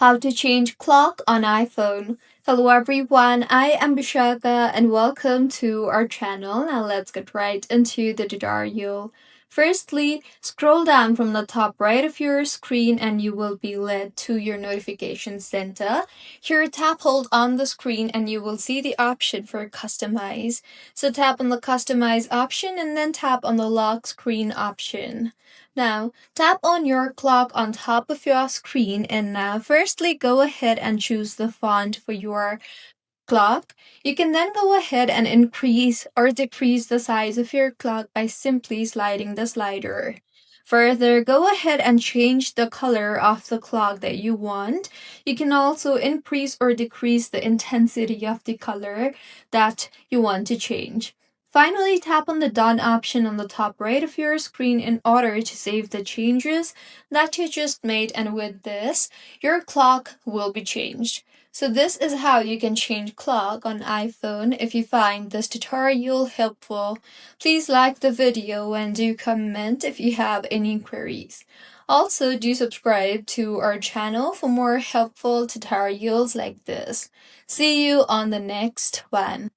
How to change clock on iPhone. Hello everyone, I am Bishaka and welcome to our channel. Now let's get right into the tutorial. Firstly, scroll down from the top right of your screen and you will be led to your notification center. Here, tap hold on the screen and you will see the option for customize. So tap on the customize option and then tap on the lock screen option. Now, tap on your clock on top of your screen and now firstly go ahead and choose the font for your clock. You can then go ahead and increase or decrease the size of your clock by simply sliding the slider. Further, go ahead and change the color of the clock that you want. You can also increase or decrease the intensity of the color that you want to change. Finally, tap on the Done option on the top right of your screen in order to save the changes that you just made, and with this, your clock will be changed. So this is how you can change clock on iPhone. If you find this tutorial helpful, please like the video and do comment if you have any queries. Also, do subscribe to our channel for more helpful tutorials like this. See you on the next one.